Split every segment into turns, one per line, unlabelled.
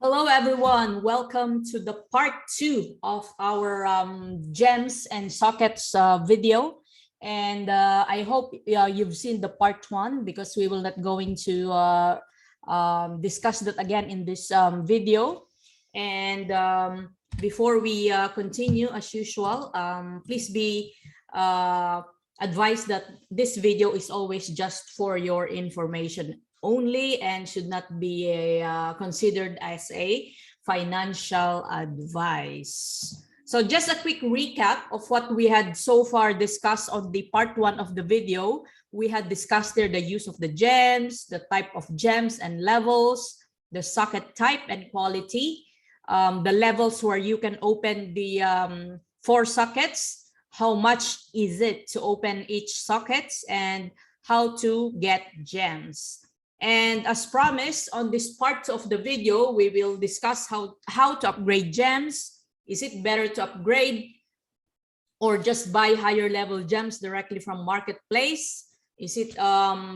Hello, everyone. Welcome to the part 2 of our gems and sockets video. And I hope you've seen the part 1 because we will not going to discuss that again in this video. And before we continue, as usual, please be advised that this video is always just for your information only and should not be considered as a financial advice. So just a quick recap of what we had so far discussed on the part 1 of the video. We had discussed there the use of the gems, the type of gems and levels, the socket type and quality, the levels where you can open the 4 sockets, how much is it to open each socket, and how to get gems. And as promised, on this part of the video, we will discuss how to upgrade gems. Is it better to upgrade or just buy higher level gems directly from marketplace? Is it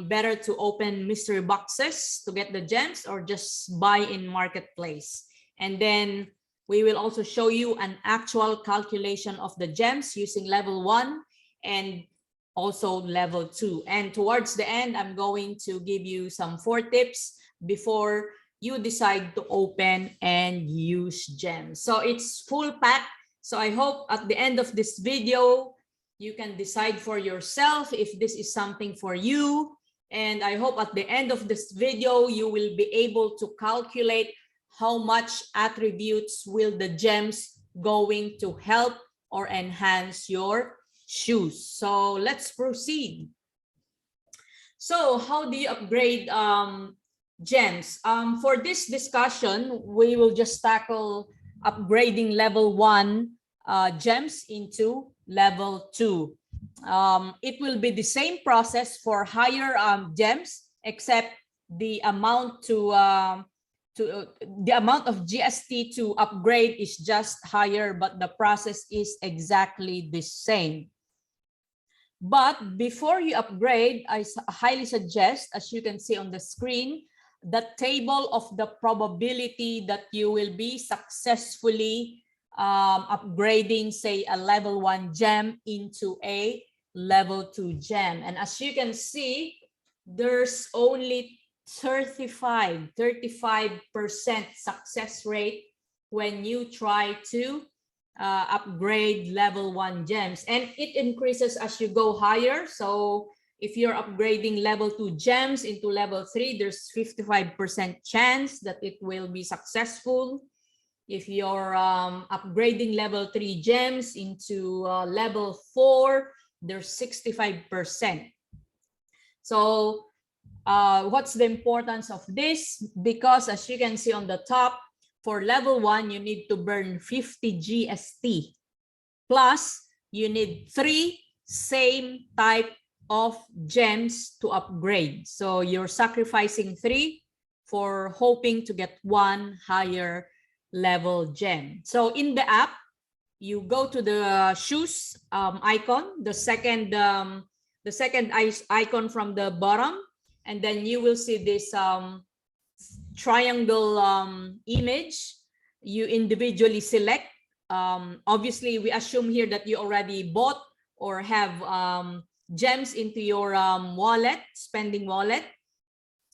better to open mystery boxes to get the gems or just buy in marketplace? And then we will also show you an actual calculation of the gems using level 1 and also level 2. And towards the end, I'm going to give you some 4 tips before you decide to open and use gems. So it's full pack. So I hope at the end of this video, you can decide for yourself if this is something for you. And I hope at the end of this video, you will be able to calculate how much attributes will the gems going to help or enhance your shoes. So let's proceed. So how do you upgrade gems? For this discussion, we will just tackle upgrading level 1 gems into level 2. It will be the same process for higher gems, except the amount the amount of GST to upgrade is just higher, but the process is exactly the same. But before you upgrade, I highly suggest, as you can see on the screen, the table of the probability that you will be successfully upgrading, say, a level 1 gem into a level 2 gem. And as you can see, there's only 35% success rate when you try to upgrade level 1 gems, and it increases as you go higher. So if you're upgrading level 2 gems into level 3, there's 55% chance that it will be successful. If you're upgrading level 3 gems into level 4, there's 65%. So what's the importance of this? Because as you can see on the top, for level 1, you need to burn 50 GST. Plus, you need 3 same type of gems to upgrade. So you're sacrificing 3 for hoping to get 1 higher level gem. So in the app, you go to the shoes icon, the second icon from the bottom, and then you will see this triangle image. You individually select. Obviously, we assume here that you already bought or have gems into your wallet, spending wallet.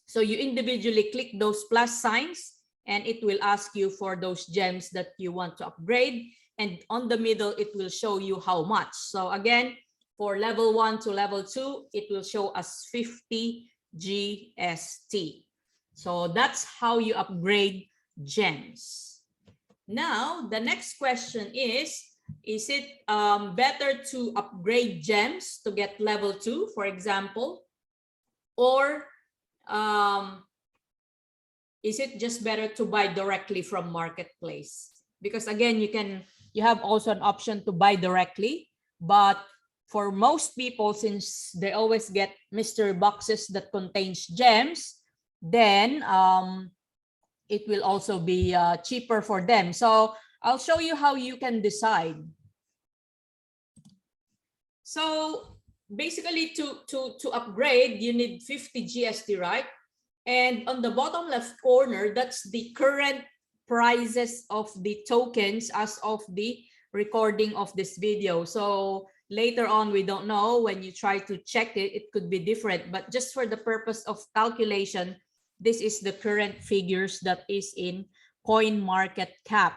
So you individually click those plus signs, and it will ask you for those gems that you want to upgrade. And on the middle, it will show you how much. So again, for level 1 to level 2, it will show us 50 GST. So that's how you upgrade gems. Now, the next question is it better to upgrade gems to get level 2, for example, or is it just better to buy directly from marketplace? Because again, you have also an option to buy directly, but for most people, since they always get mystery boxes that contains gems, then it will also be cheaper for them. So I'll show you how you can decide. So basically, to upgrade, you need 50 GST, right? And on the bottom left corner, that's the current prices of the tokens as of the recording of this video. So later on, we don't know, when you try to check it, it could be different. But just for the purpose of calculation, this is the current figures that is in CoinMarketCap.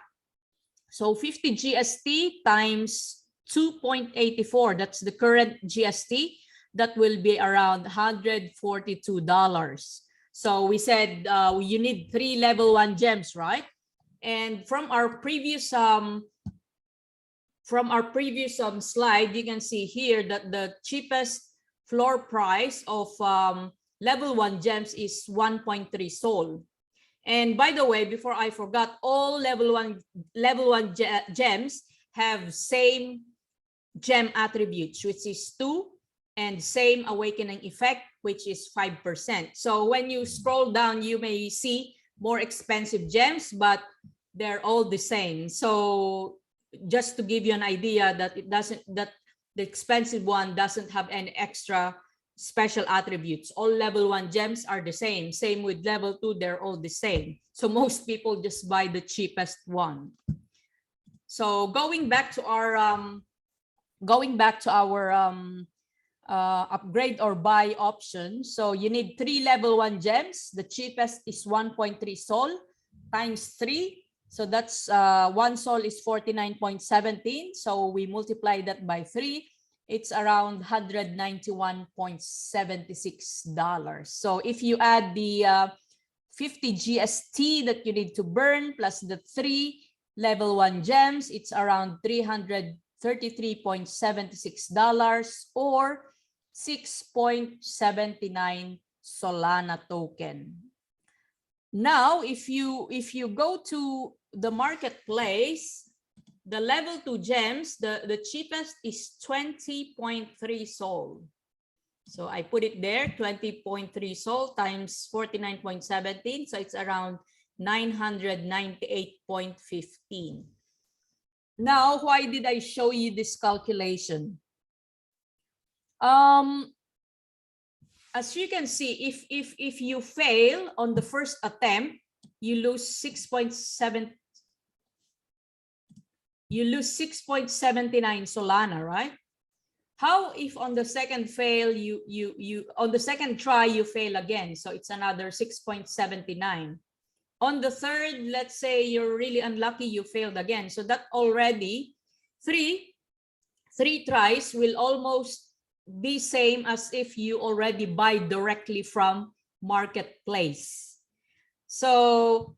So 50 GST times 2.84, that's the current GST. That will be around $142. So we said you need 3 level 1 gems, right? And from our previous slide, you can see here that the cheapest floor price of level 1 gems is 1.3 Sol. And by the way, before I forgot, all level 1 gems have same gem attributes, which is 2, and same awakening effect, which is 5%. So when you scroll down, you may see more expensive gems, but they're all the same. So just to give you an idea that that the expensive one doesn't have any extra special attributes. All level 1 gems are the same. Same with level 2, they're all the same. So most people just buy the cheapest one. So going back to our upgrade or buy option. So you need 3 level 1 gems. The cheapest is 1.3 Sol times 3. So that's 1 Sol is 49.17. So we multiply that by 3. It's around $191.76. So if you add the 50 GST that you need to burn plus the 3 level 1 gems, it's around $333.76 or 6.79 Solana token. Now, if you go to the marketplace, the level 2 gems, the cheapest is 20.3 Sol. So I put it there, 20.3 Sol times 49.17. So it's around 998.15. Now, why did I show you this calculation? As you can see, if you fail on the first attempt, you lose 6.79 Solana, right? How if on the second fail on the second try you fail again? So it's another 6.79. On the third, let's say you're really unlucky, you failed again. So that already three tries will almost be same as if you already buy directly from marketplace. So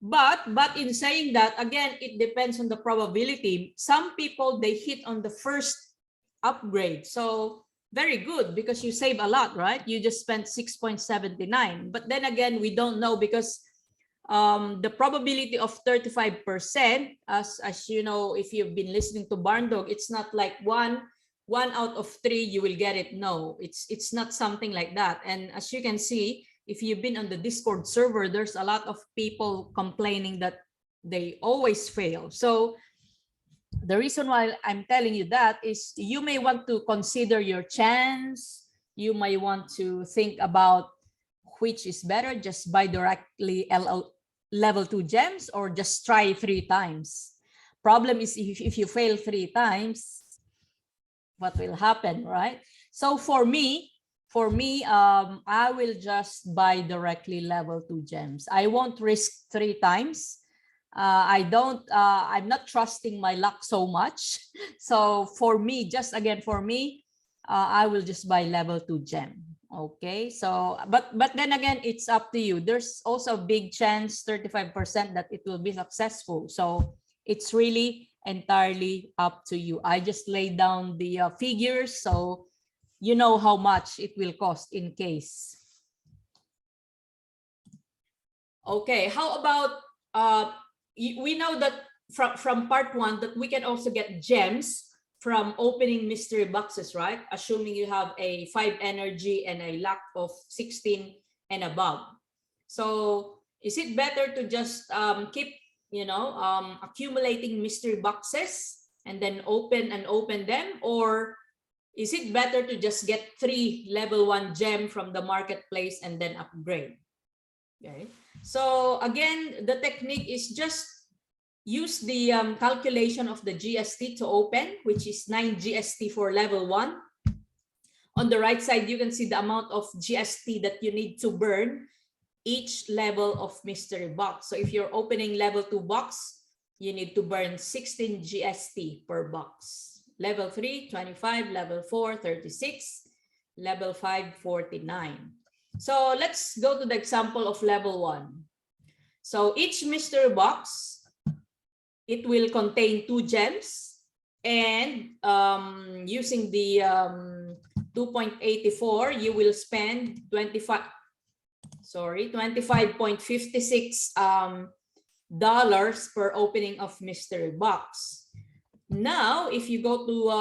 but in saying that, again, it depends on the probability. Some people, they hit on the first upgrade, so very good because you save a lot, right? You just spent 6.79. But then again, we don't know because the probability of 35%, as you know, if you've been listening to Barn Dog, it's not like one out of 3 you will get it. No, it's not something like that. And as you can see, if you've been on the Discord server, there's a lot of people complaining that they always fail. So the reason why I'm telling you that is you may want to consider your chance. You may want to think about which is better, just buy directly level 2 gems or just try 3 times. Problem is if you fail 3 times, what will happen, right? So for me, I will just buy directly level 2 gems. I won't risk 3 times. I'm not trusting my luck so much. So for me, just again, for me, I will just buy level 2 gem. Okay, so but then again, it's up to you. There's also a big chance, 35%, that it will be successful. So it's really entirely up to you. I just laid down the figures so you know how much it will cost in case. Okay, how about we know that from part 1 that we can also get gems from opening mystery boxes, right? Assuming you have a 5 energy and a luck of 16 and above. So is it better to just keep, accumulating mystery boxes and then open them, or is it better to just get 3 level 1 gem from the marketplace and then upgrade? Okay. So again, the technique is just use the calculation of the GST to open, which is 9 GST for level 1. On the right side, you can see the amount of GST that you need to burn each level of mystery box. So if you're opening level 2 box, you need to burn 16 GST per box. Level 3, 25, level 4, 36, level 5, 49. So let's go to the example of level 1. So each mystery box, it will contain 2 gems, and using the 2.84, you will spend 25.56 dollars per opening of mystery box. Now, if you go to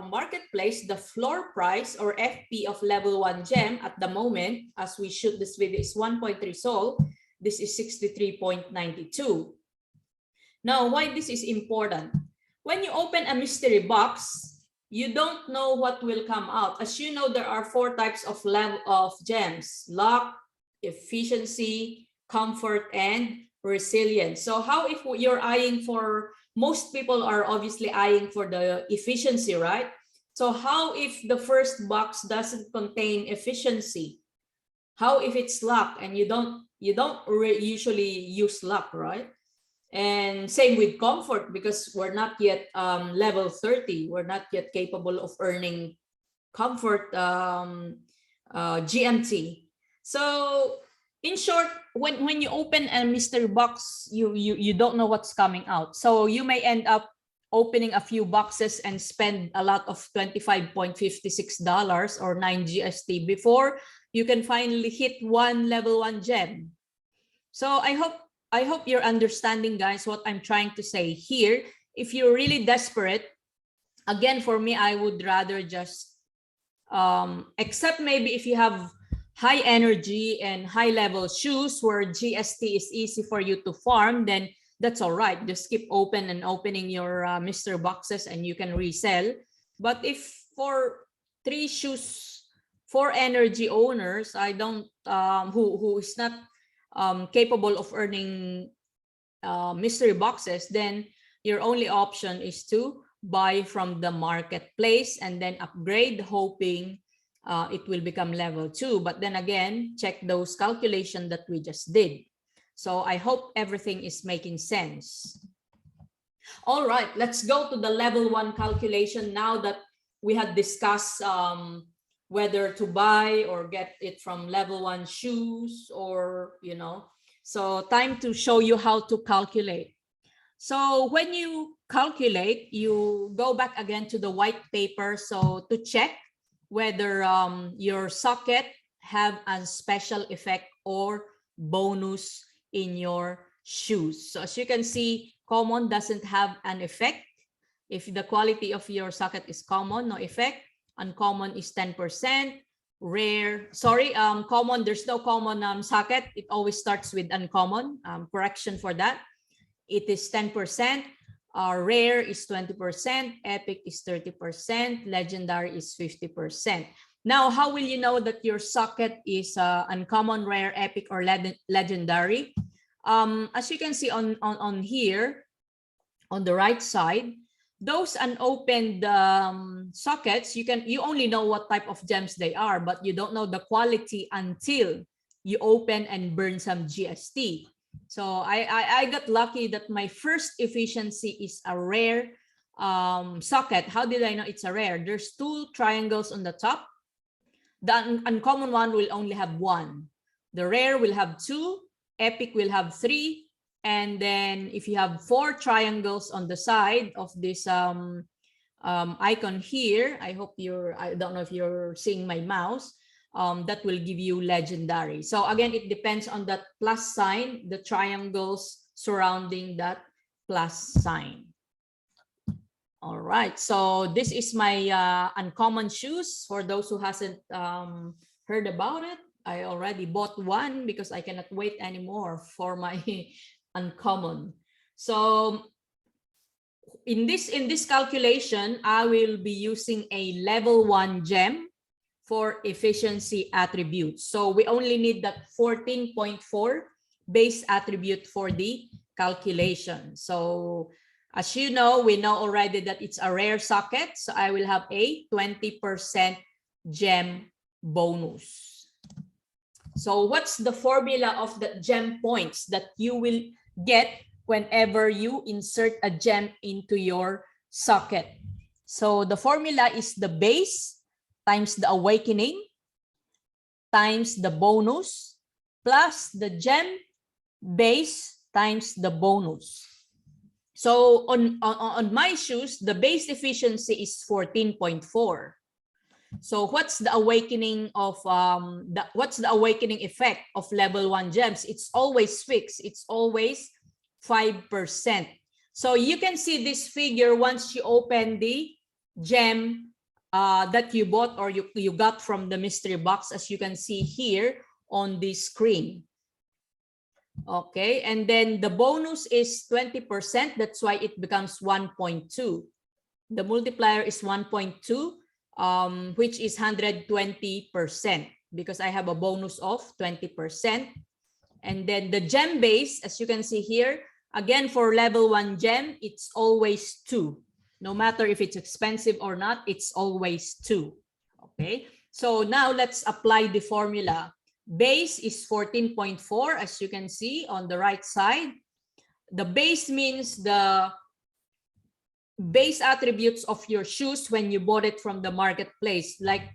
marketplace, the floor price or FP of level 1 gem at the moment, as we shoot this video, is 1.3 sol. This is 63.92. Now, why this is important? When you open a mystery box, you don't know what will come out. As you know, there are 4 types of level of gems: luck, efficiency, comfort, and resilience. So how if you're eyeing for, most people are obviously eyeing for the efficiency, right? So how if the first box doesn't contain efficiency? How if it's luck and you don't usually use luck, right? And same with comfort, because we're not yet level 30. We're not yet capable of earning comfort GMT. So in short, when you open a mystery box, you don't know what's coming out. So you may end up opening a few boxes and spend a lot of $25.56 or 9 GST before you can finally hit one level 1 gem. So I hope you're understanding, guys, what I'm trying to say here. If you're really desperate, again, for me, I would rather just, except maybe if you have high energy and high level shoes where GST is easy for you to farm, then that's all right. Just keep opening your mystery boxes and you can resell. But if for 3 shoes, 4 energy owners, I don't, who is not capable of earning mystery boxes, then your only option is to buy from the marketplace and then upgrade, hoping it will become level 2. But then again, check those calculations that we just did. So I hope everything is making sense. All right, let's go to the level 1 calculation now that we had discussed whether to buy or get it from level 1 shoes, or, you know. So time to show you how to calculate. So when you calculate, you go back again to the white paper. So to check whether your socket have a special effect or bonus in your shoes. So as you can see, common doesn't have an effect. If the quality of your socket is common, no effect. Uncommon is 10%. Rare, common, there's no common socket. It always starts with uncommon. Correction for that. It is 10%. Rare is 20%. Epic is 30%. Legendary is 50%. Now, how will you know that your socket is uncommon, rare, epic, or legendary? As you can see on here, on the right side, those unopened sockets, you only know what type of gems they are, but you don't know the quality until you open and burn some GST. So I got lucky that my first efficiency is a rare socket. How did I know it's a rare? There's 2 triangles on the top. The uncommon one will only have 1. The rare will have 2. Epic will have 3. And then if you have 4 triangles on the side of this icon here, I don't know if you're seeing my mouse, that will give you legendary. So again, it depends on that plus sign, the triangles surrounding that plus sign. All right, so this is my uncommon shoes. For those who hasn't heard about it, I already bought one because I cannot wait anymore for my uncommon. So in this calculation, I will be using a level 1 gem for efficiency attributes. So we only need that 14.4 base attribute for the calculation. So as you know, we know already that it's a rare socket. So I will have a 20% gem bonus. So what's the formula of the gem points that you will get whenever you insert a gem into your socket? So the formula is the base times the awakening times the bonus plus the gem base times the bonus. So on my shoes, the base efficiency is 14.4. So what's the awakening of what's the awakening effect of level 1 gems? It's always fixed. It's always 5%. So you can see this figure once you open the gem that you bought or you got from the mystery box, as you can see here on the screen. Okay, and then the bonus is 20%. That's why it becomes 1.2. The multiplier is 1.2, which is 120% because I have a bonus of 20%. And then the gem base, as you can see here, again, for level 1 gem, it's always 2. No matter if it's expensive or not, it's always 2. Okay, so now let's apply the formula. Base is 14.4, as you can see on the right side. The base means the base attributes of your shoes when you bought it from the marketplace. Like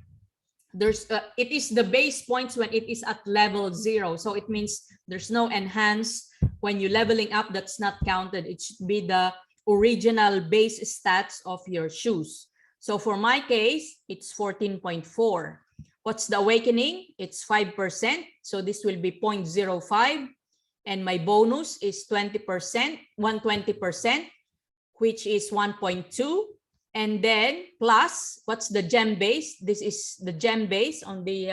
it is the base points when it is at level 0. So it means there's no enhance. When you're leveling up, that's not counted. It should be the original base stats of your shoes. So for my case, it's 14.4. What's the awakening? It's 5%. So this will be 0.05. And my bonus is 20%, 120%, which is 1.2. And then plus, what's the gem base? This is the gem base on the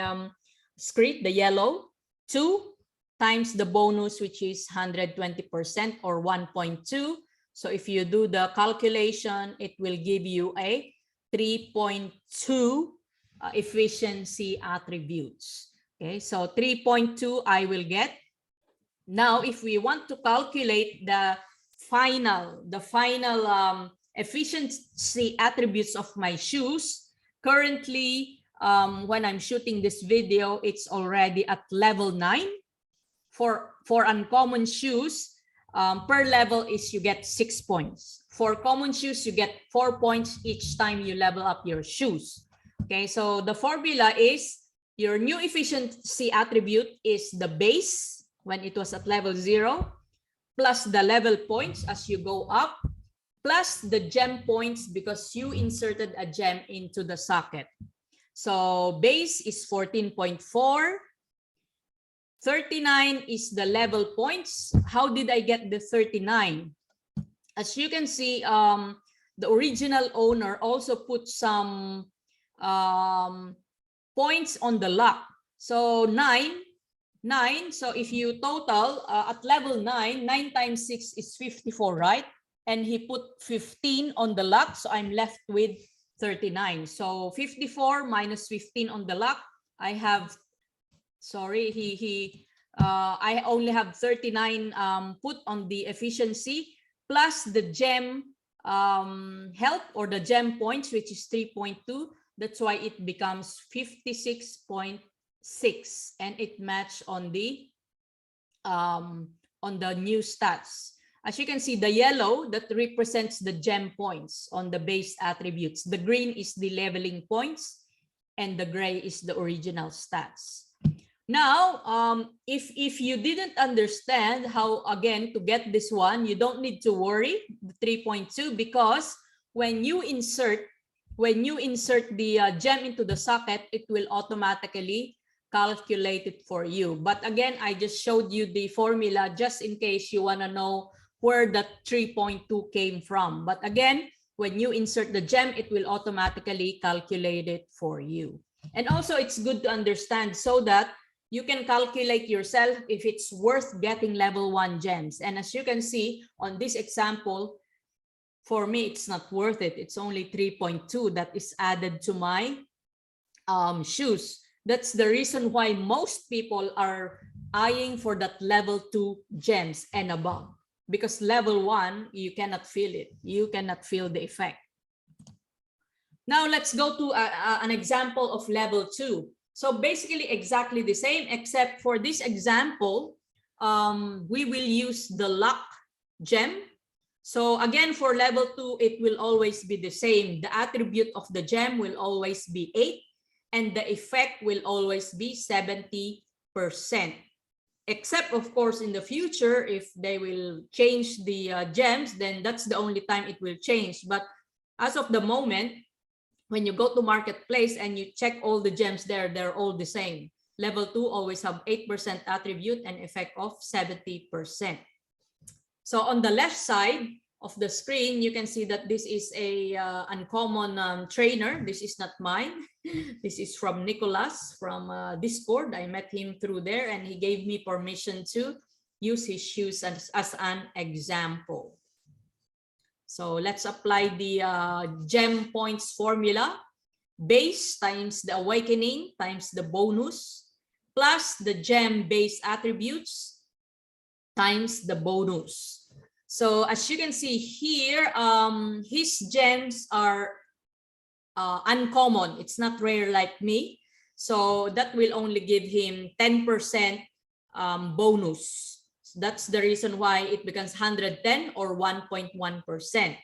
screen, the yellow. 2 times the bonus, which is 120% or 1.2. So if you do the calculation, it will give you a 3.2 efficiency attributes. Okay, so 3.2 I will get. Now, if we want to calculate the final efficiency attributes of my shoes, currently, when I'm shooting this video, it's already at level 9. For uncommon shoes, per level is you get 6 points. For common shoes, you get 4 points each time you level up your shoes. Okay, so the formula is your new efficiency attribute is the base when it was at level 0, plus the level points as you go up, plus the gem points because you inserted a gem into the socket. So base is 14.4. 39 is the level points. How did I get the 39? As you can see, the original owner also put some points on the lock. So 9. So if you total at level 9, 9 times 6 is 54, right? And he put 15 on the lock. So I'm left with 39. So 54 minus 15 on the lock. I have, sorry, I only have 39 put on the efficiency plus the gem help or the gem points, which is 3.2. That's why it becomes 56.6, and it matched on the new stats. As you can see, the yellow that represents the gem points on the base attributes. The green is the leveling points, and the gray is the original stats. Now, if you didn't understand how, again, to get this one, you don't need to worry, the 3.2, because when you insert the gem into the socket, it will automatically calculate it for you. But again, I just showed you the formula just in case you want to know where that 3.2 came from. But again, when you insert the gem, it will automatically calculate it for you. And also, it's good to understand so that you can calculate yourself if it's worth getting level 1 gems. And as you can see on this example, for me, it's not worth it. It's only 3.2 that is added to my shoes. That's the reason why most people are eyeing for that level 2 gems and above, because level 1, you cannot feel it. You cannot feel the effect. Now let's go to an example of level 2. So basically exactly the same, except for this example, we will use the luck gem. So again, for level 2, it will always be the same. The attribute of the gem will always be 8, and the effect will always be 70%. Except, of course, in the future, if they will change the gems, then that's the only time it will change. But as of the moment, when you go to marketplace and you check all the gems there, they're all the same. Level 2 always have 8% attribute and effect of 70%. So on the left side of the screen, you can see that this is a uncommon trainer. This is not mine. This is from Nicholas from Discord. I met him through there, and he gave me permission to use his shoes as an example. So let's apply the gem points formula. Base times the awakening times the bonus plus the gem base attributes times the bonus. So as you can see here, his gems are uncommon. It's not rare like me. So that will only give him 10% bonus. So that's the reason why it becomes 110 or 1.1%.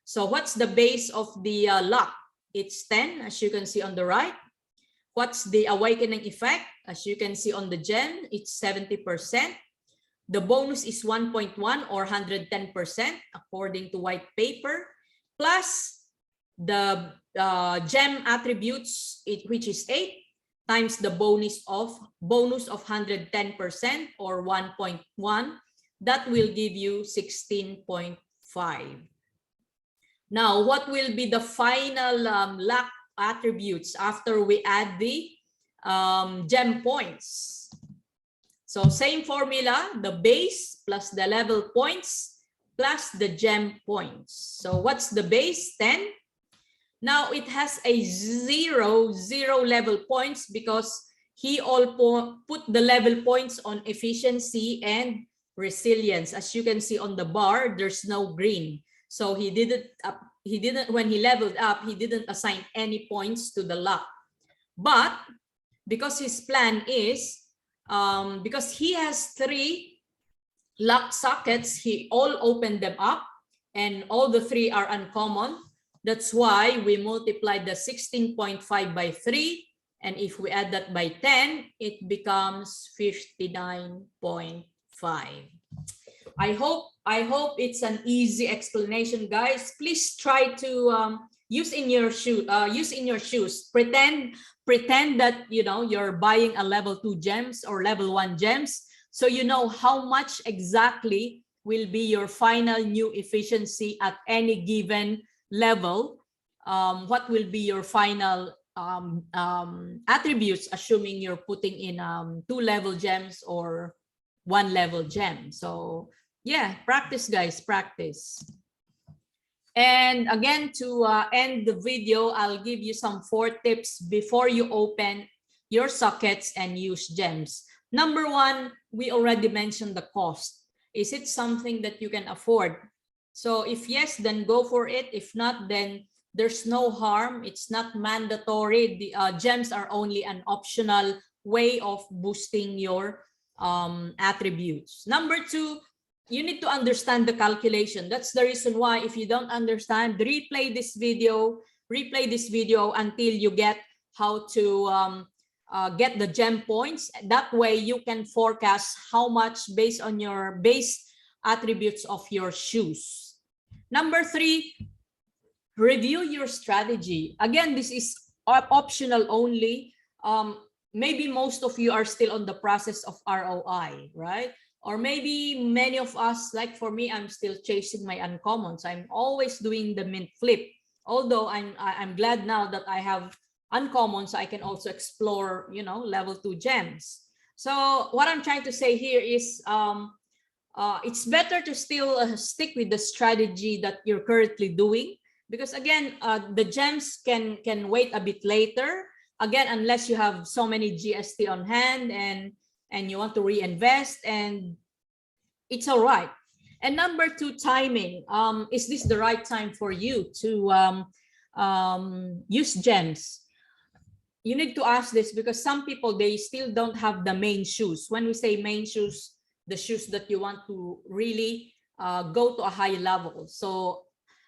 So what's the base of the luck? It's 10, as you can see on the right. What's the awakening effect? As you can see on the gem, it's 70%. The bonus is 1.1 or 110% according to white paper, plus the gem attributes, which is 8, times the bonus of 110% or 1.1. That will give you 16.5. Now, what will be the final luck attributes after we add the gem points? So same formula, the base plus the level points plus the gem points. So what's the base? 10. Now it has a zero level points because he all put the level points on efficiency and resilience. As you can see on the bar, there's no green. So he didn't, when he leveled up, he didn't assign any points to the luck. But because his plan is, because he has 3 luck sockets, he all opened them up and all the 3 are uncommon. That's why we multiply the 16.5 by 3. And if we add that by 10, it becomes 59.5. I hope it's an easy explanation, guys. Please try to use in your shoes. Pretend that you're buying a level 2 gems or level 1 gems, so you know how much exactly will be your final new efficiency at any given level. What will be your final attributes, assuming you're putting in 2 level gems or 1 level gem. So yeah, practice, guys, practice. And again, to end the video, I'll give you some 4 tips before you open your sockets and use gems. Number 1, we already mentioned the cost. Is it something that you can afford? So if yes, then go for it. If not, then there's no harm. It's not mandatory. The gems are only an optional way of boosting your attributes. Number 2, you need to understand the calculation. That's the reason why if you don't understand, replay this video until you get how to get the gem points. That way you can forecast how much based on your base attributes of your shoes. Number 3, review your strategy. Again, this is optional only. Maybe most of you are still on the process of ROI, right? Or maybe many of us, like for me, I'm still chasing my uncommons. I'm always doing the mint flip. Although I'm glad now that I have uncommons, I can also explore, level 2 gems. So what I'm trying to say here is it's better to still stick with the strategy that you're currently doing, because again, the gems can wait a bit later. Again, unless you have so many GST on hand and and you want to reinvest, and it's all right. And number two, timing. Is this the right time for you to use gems? You need to ask this because some people, they still don't have the main shoes. When we say main shoes, the shoes that you want to really go to a high level. So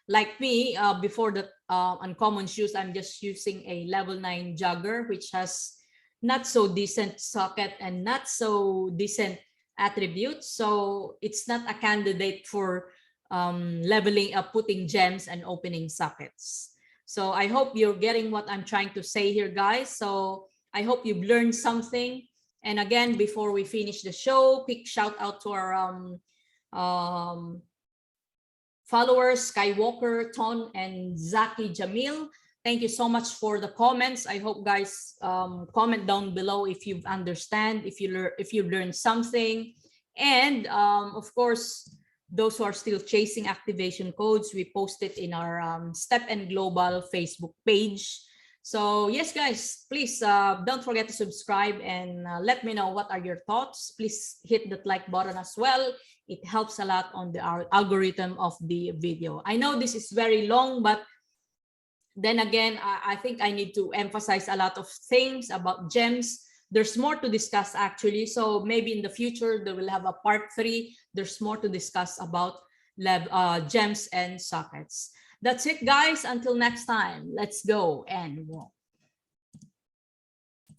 like me, before the uncommon shoes, I'm just using a level 9 jogger, which has not so decent socket and not so decent attributes. So it's not a candidate for leveling up, putting gems and opening sockets. So I hope you're getting what I'm trying to say here, guys. So I hope you've learned something. And again, before we finish the show, quick shout out to our followers, Skywalker, Ton, and Zaki Jamil. Thank you so much for the comments. I hope guys comment down below if you understand, if you learned something. And of course, those who are still chasing activation codes, we post it in our StepN Global Facebook page. So yes, guys, please don't forget to subscribe and let me know what are your thoughts. Please hit that like button as well. It helps a lot on the algorithm of the video. I know this is very long, but then again, I think I need to emphasize a lot of things about gems. There's more to discuss actually. So maybe in the future, they will have a part 3. There's more to discuss about gems and sockets. That's it, guys. Until next time, let's go and walk.